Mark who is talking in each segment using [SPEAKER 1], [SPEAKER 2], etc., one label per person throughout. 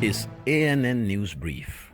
[SPEAKER 1] is ANN News Brief.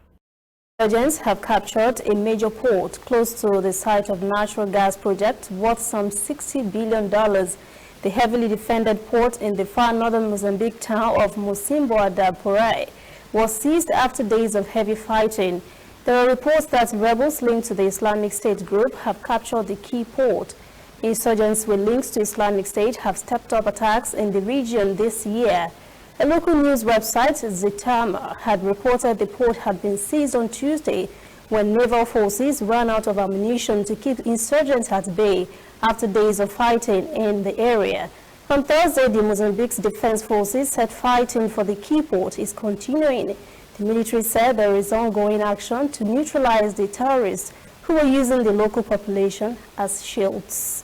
[SPEAKER 2] Insurgents have captured a major port close to the site of natural gas project worth some $60 billion. The heavily defended port in the far northern Mozambique town of Mozambique was seized after days of heavy fighting. There are reports that rebels linked to the Islamic State group have captured the key port. Insurgents with links to Islamic State have stepped up attacks in the region this year. A local news website, Zitama, had reported the port had been seized on Tuesday when naval forces ran out of ammunition to keep insurgents at bay after days of fighting in the area. On Thursday, the Mozambique's defense forces said fighting for the key port is continuing. The military said there is ongoing action to neutralize the terrorists who are using the local population as shields.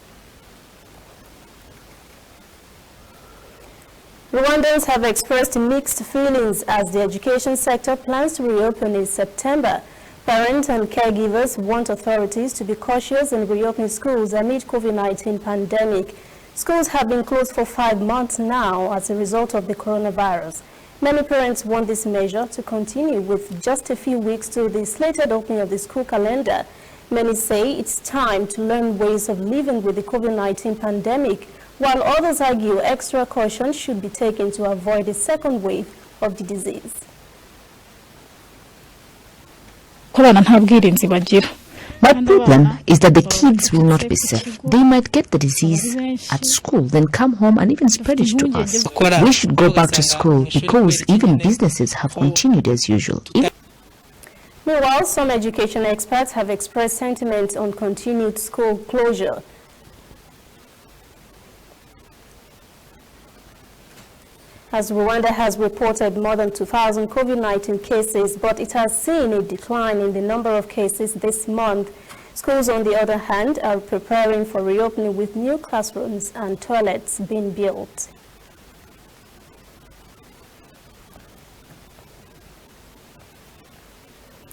[SPEAKER 2] Rwandans have expressed mixed feelings as the education sector plans to reopen in September. Parents and caregivers want authorities to be cautious in reopening schools amid COVID-19 pandemic. Schools have been closed for 5 months now as a result of the coronavirus. Many parents want this measure to continue with just a few weeks to the slated opening of the school calendar. Many say it's time to learn ways of living with the COVID-19 pandemic, while others argue extra caution should be taken to avoid a second wave of the disease.
[SPEAKER 3] My problem is that the kids will not be safe. They might get the disease at school, then come home and even spread it to us. We should go back to school because even businesses have continued as usual.
[SPEAKER 2] Meanwhile, some education experts have expressed sentiment on continued school closure. As Rwanda has reported more than 2,000 COVID-19 cases, but it has seen a decline in the number of cases this month. Schools, on the other hand, are preparing for reopening with new classrooms and toilets being built.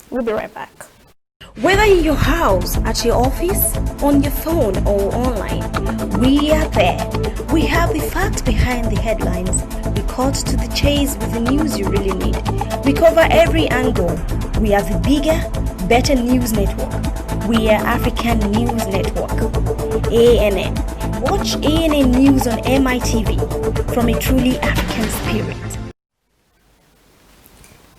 [SPEAKER 2] We'll be right back.
[SPEAKER 4] Whether in your house, at your office, on your phone or online, we are there. We have the facts behind the headlines. We cut to the chase with the news you really need. We cover every angle. We are the bigger, better news network. We are African News Network. ANN. Watch ANN News on MITV from a truly African spirit.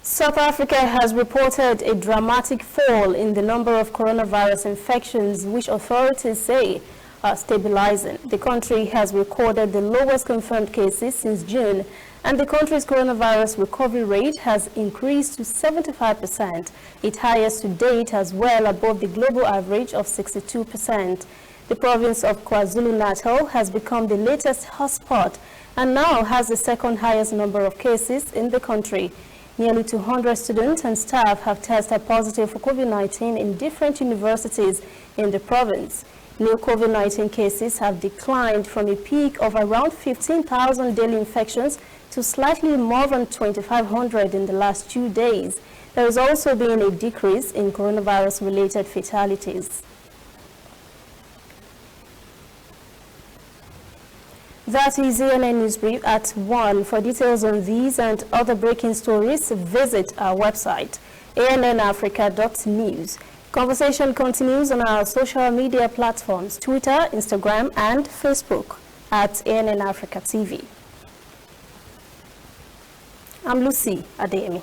[SPEAKER 2] South Africa has reported a dramatic fall in the number of coronavirus infections, which authorities say are stabilizing. The country has recorded the lowest confirmed cases since June, and the country's coronavirus recovery rate has increased to 75%, its highest to date, as well above the global average of 62%. The province of KwaZulu-Natal has become the latest hotspot and now has the second highest number of cases in the country. Nearly 200 students and staff have tested positive for COVID-19 in different universities in the province. New COVID-19 cases have declined from a peak of around 15,000 daily infections to slightly more than 2,500 in the last 2 days. There has also been a decrease in coronavirus-related fatalities. That is ANN News Brief at 1. For details on these and other breaking stories, visit our website, annafrica.news. Conversation continues on our social media platforms, Twitter, Instagram, and Facebook at ANN Africa TV. I'm Lucy Adeyemi.